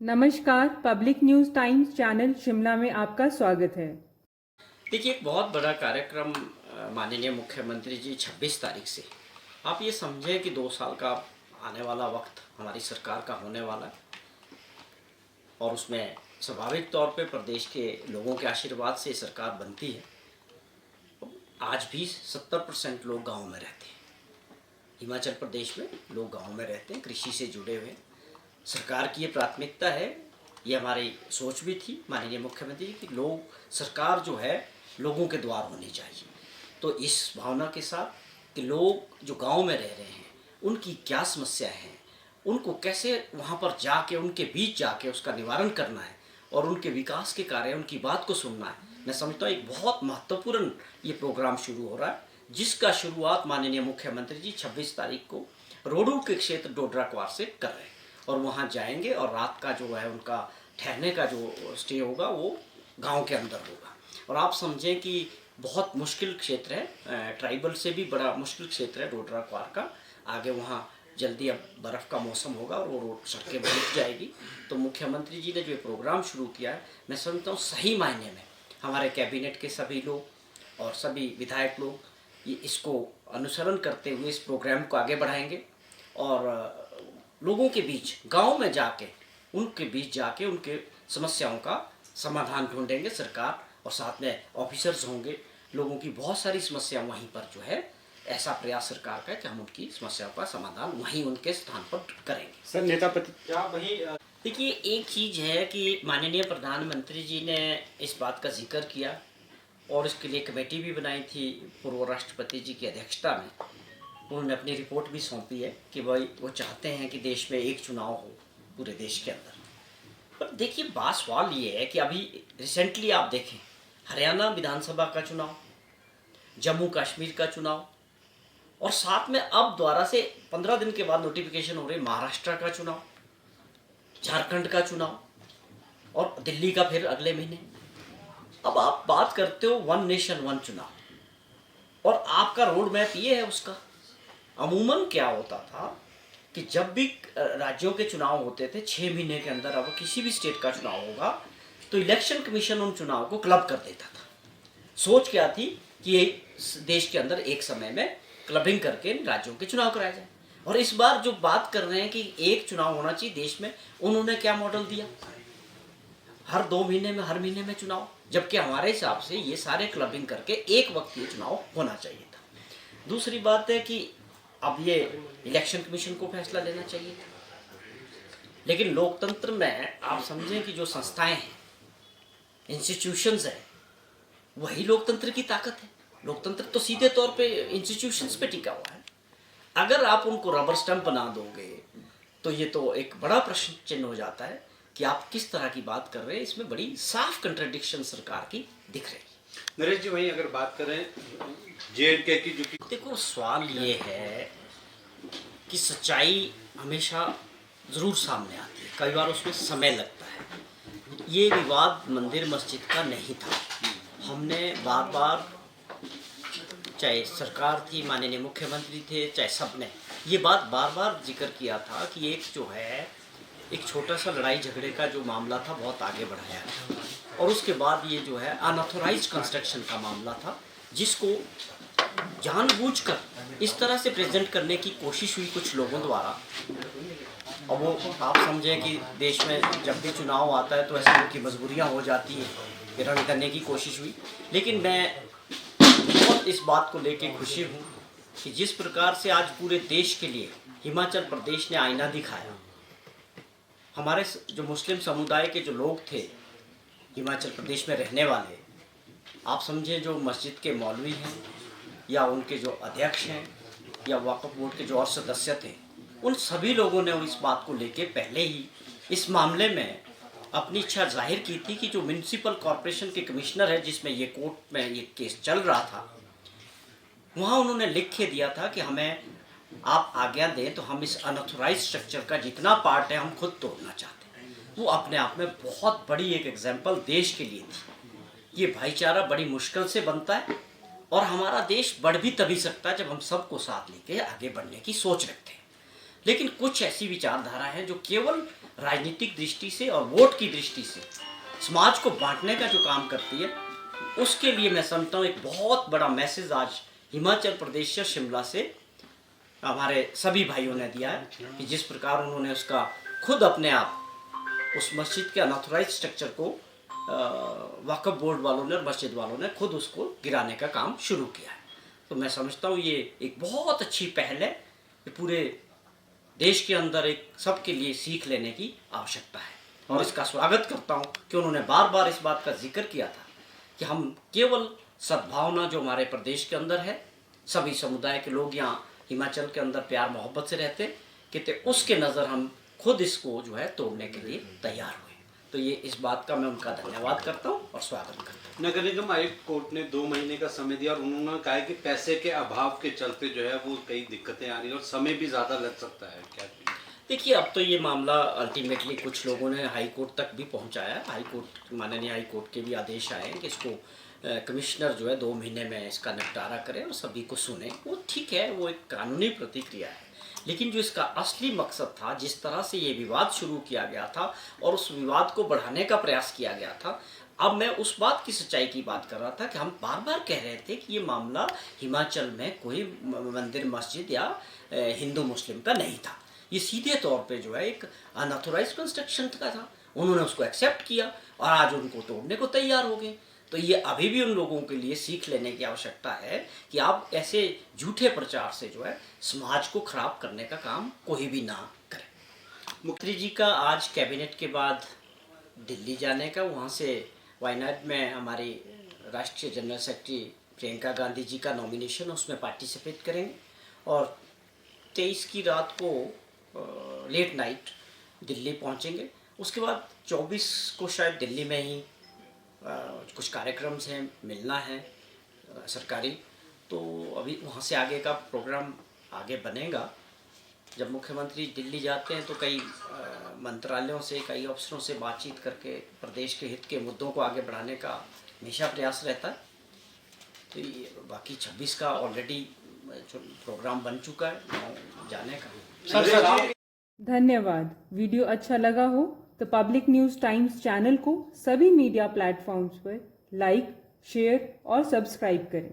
नमस्कार, public news times channel Shimla में आपका स्वागत है। देखिए, एक बहुत बड़ा कार्यक्रम माननीय मुख्यमंत्री जी 26 तारीख से, आप ये समझें कि 2 साल का आने वाला वक्त हमारी सरकार का होने वाला है। और उसमें स्वाभाविक तौर पे प्रदेश के लोगों के आशीर्वाद से सरकार बनती है। आज भी 70% लोग गांव में रहते हैं। हिमाचल प्रदेश में लोग गांव में रहते हैं, कृषि से जुड़े हुए। सरकार की ये प्राथमिकता है, ये हमारी सोच भी थी माननीय मुख्यमंत्री की, लोग सरकार जो है लोगों के द्वार होनी चाहिए। तो इस भावना के साथ कि लोग जो गांव में रह रहे हैं उनकी क्या समस्या है, उनको कैसे वहाँ पर जाके उनके बीच जाके उसका निवारण करना है और उनके विकास के कार्य उनकी बात को सुनना है। मैं समझता हूँ एक बहुत महत्वपूर्ण ये प्रोग्राम शुरू हो रहा है, जिसका शुरुआत माननीय मुख्यमंत्री जी 26 तारीख को रोडू के क्षेत्र डोडरा क्वार से कर रहे हैं। और वहाँ जाएंगे और रात का जो है उनका ठहरने का जो स्टे होगा वो गांव के अंदर होगा। और आप समझें कि बहुत मुश्किल क्षेत्र है, ट्राइबल से भी बड़ा मुश्किल क्षेत्र है डोडरा क्वार का। आगे वहाँ जल्दी अब बर्फ़ का मौसम होगा और वो रोड सड़कें बन जाएगी। तो मुख्यमंत्री जी ने जो प्रोग्राम शुरू किया है, मैं समझता हूँ सही मायने में हमारे कैबिनेट के सभी लोग और सभी विधायक लोग ये इसको अनुसरण करते हुए इस प्रोग्राम को आगे बढ़ाएंगे और लोगों के बीच गांव में जाके उनके बीच जाके उनके समस्याओं का समाधान ढूंढेंगे सरकार, और साथ में ऑफिसर्स होंगे। लोगों की बहुत सारी समस्या वहीं पर जो है, ऐसा प्रयास सरकार का है कि हम उनकी समस्याओं का समाधान वहीं उनके स्थान पर करेंगे। सर, नेता पति क्या वही देखिए, एक चीज़ है कि माननीय प्रधानमंत्री जी ने इस बात का जिक्र किया और इसके लिए कमेटी भी बनाई थी पूर्व राष्ट्रपति जी की अध्यक्षता में। उन्होंने अपनी रिपोर्ट भी सौंपी है कि भाई वो चाहते हैं कि देश में एक चुनाव हो पूरे देश के अंदर। पर देखिए, बात सवाल ये है कि अभी रिसेंटली आप देखें, हरियाणा विधानसभा का चुनाव, जम्मू कश्मीर का चुनाव, और साथ में अब दोबारा से 15 दिन के बाद नोटिफिकेशन हो रही महाराष्ट्र का चुनाव, झारखंड का चुनाव और दिल्ली का फिर अगले महीने। अब आप बात करते हो वन नेशन वन चुनाव, और आपका रोड मैप ये है उसका। अमूमन क्या होता था कि जब भी राज्यों के चुनाव होते थे 6 महीने के अंदर, अब किसी भी स्टेट का चुनाव होगा तो इलेक्शन कमीशन उन चुनाव को क्लब कर देता था। सोच क्या थी कि ये देश के अंदर एक समय में क्लबिंग करके राज्यों के चुनाव कराए जाए। और इस बार जो बात कर रहे हैं कि एक चुनाव होना चाहिए देश में, उन्होंने क्या मॉडल दिया, हर 2 महीने में, हर महीने में चुनाव, जबकि हमारे हिसाब से ये सारे क्लबिंग करके एक वक्त ये चुनाव होना चाहिए था। दूसरी बात है कि अब ये इलेक्शन कमीशन को फैसला लेना चाहिए था, लेकिन लोकतंत्र में आप समझें कि जो संस्थाएं हैं, इंस्टीट्यूशंस हैं, वही लोकतंत्र की ताकत है। लोकतंत्र तो सीधे तौर पे इंस्टीट्यूशंस पे टिका हुआ है। अगर आप उनको रबर स्टंप बना दोगे तो ये तो एक बड़ा प्रश्न चिन्ह हो जाता है कि आप किस तरह की बात कर रहे हैं। इसमें बड़ी साफ कंट्रडिक्शन सरकार की दिख रही है। नरेश जी, वही अगर बात करें JNK की, जो कि देखो, सवाल ये है कि सच्चाई हमेशा ज़रूर सामने आती है, कई बार उसमें समय लगता है। ये विवाद मंदिर मस्जिद का नहीं था। हमने बार बार, चाहे सरकार थी, माननीय मुख्यमंत्री थे, चाहे सब ने ये बात बार बार जिक्र किया था कि एक जो है एक छोटा सा लड़ाई झगड़े का जो मामला था बहुत आगे बढ़ाया था, और उसके बाद ये जो है अनऑथोराइज कंस्ट्रक्शन का मामला था, जिसको जानबूझकर इस तरह से प्रेजेंट करने की कोशिश हुई कुछ लोगों द्वारा। और वो आप समझें कि देश में जब भी चुनाव आता है तो ऐसे उनकी मजबूरियां हो जाती हैं कि रन करने की कोशिश हुई। लेकिन मैं बहुत इस बात को लेके खुशी हूँ कि जिस प्रकार से आज पूरे देश के लिए हिमाचल प्रदेश ने आईना दिखाया। हमारे जो मुस्लिम समुदाय के जो लोग थे हिमाचल प्रदेश में रहने वाले, आप समझें जो मस्जिद के मौलवी हैं या उनके जो अध्यक्ष हैं या वक्फ बोर्ड के जो और सदस्य थे, उन सभी लोगों ने इस बात को लेके पहले ही इस मामले में अपनी इच्छा जाहिर की थी कि जो म्यूनसिपल कॉरपोरेशन के कमिश्नर है, जिसमें ये कोर्ट में ये केस चल रहा था, वहाँ उन्होंने लिख के दिया था कि हमें आप आज्ञा दें तो हम इस अनऑथोराइज स्ट्रक्चर का जितना पार्ट है हम खुद तोड़ना चाहते हैं। वो अपने आप में बहुत बड़ी एक एग्जाम्पल देश के लिए थी। ये भाईचारा बड़ी मुश्किल से बनता है और हमारा देश बढ़ भी तभी सकता है जब हम सबको साथ लेके आगे बढ़ने की सोच रखते हैं। लेकिन कुछ ऐसी विचारधारा है जो केवल राजनीतिक दृष्टि से और वोट की दृष्टि से समाज को बांटने का जो काम करती है, उसके लिए मैं समझता हूँ एक बहुत बड़ा मैसेज आज हिमाचल प्रदेश से, शिमला से हमारे सभी भाइयों ने दिया है कि जिस प्रकार उन्होंने उसका खुद अपने आप उस मस्जिद के अनऑथराइज स्ट्रक्चर को वक्फ बोर्ड वालों ने और मस्जिद वालों ने खुद उसको गिराने का काम शुरू किया है। तो मैं समझता हूँ ये एक बहुत अच्छी पहल है, ये पूरे देश के अंदर एक सबके लिए सीख लेने की आवश्यकता है और इसका स्वागत करता हूँ कि उन्होंने बार बार इस बात का जिक्र किया था कि हम केवल सद्भावना जो हमारे प्रदेश के अंदर है, सभी समुदाय के लोग यहाँ हिमाचल के अंदर प्यार मोहब्बत से रहते कहते, उसके नज़र हम खुद इसको जो है तोड़ने के लिए तैयार हुए। तो ये इस बात का मैं उनका धन्यवाद करता हूँ और स्वागत करता हूँ। नगर निगम आयुक्त कोर्ट ने 2 महीने का समय दिया और उन्होंने कहा है कि पैसे के अभाव के चलते जो है वो कई दिक्कतें आ रही है और समय भी ज़्यादा लग सकता है। क्या देखिए, अब तो ये मामला अल्टीमेटली कुछ लोगों ने हाई कोर्ट तक भी पहुंचाया है। हाई कोर्ट, माननीय हाई कोर्ट के भी आदेश आए हैं कि इसको कमिश्नर जो है 2 महीने में इसका निपटारा करें और सभी को सुने। वो ठीक है, वो एक कानूनी प्रतिक्रिया है, लेकिन जो इसका असली मकसद था, जिस तरह से ये विवाद शुरू किया गया था और उस विवाद को बढ़ाने का प्रयास किया गया था, अब मैं उस बात की सच्चाई की बात कर रहा था कि हम बार बार कह रहे थे कि ये मामला हिमाचल में कोई मंदिर मस्जिद या हिंदू मुस्लिम का नहीं था। ये सीधे तौर पे जो है एक अनऑथोराइज कंस्ट्रक्शन का था। उन्होंने उसको एक्सेप्ट किया और आज उनको तोड़ने को तैयार हो गए। तो ये अभी भी उन लोगों के लिए सीख लेने की आवश्यकता है कि आप ऐसे झूठे प्रचार से जो है समाज को खराब करने का काम कोई भी ना करे। मुख्यमंत्री जी का आज कैबिनेट के बाद दिल्ली जाने का, वहाँ से वायनाड में हमारी राष्ट्रीय जनरल सेक्रेटरी प्रियंका गांधी जी का नॉमिनेशन, उसमें पार्टिसिपेट करेंगे और 23 की रात को लेट नाइट दिल्ली पहुँचेंगे। उसके बाद 24 को शायद दिल्ली में ही कुछ कार्यक्रम हैं, मिलना है सरकारी, तो अभी वहाँ से आगे का प्रोग्राम आगे बनेगा। जब मुख्यमंत्री दिल्ली जाते हैं तो कई मंत्रालयों से, कई अफसरों से बातचीत करके प्रदेश के हित के मुद्दों को आगे बढ़ाने का हमेशा प्रयास रहता है। तो ये बाकी 26 का ऑलरेडी प्रोग्राम बन चुका है जाने का। धन्यवाद। वीडियो अच्छा लगा हो तो पब्लिक न्यूज़ टाइम्स चैनल को सभी मीडिया प्लेटफॉर्म्स पर लाइक, शेयर और सब्सक्राइब करें।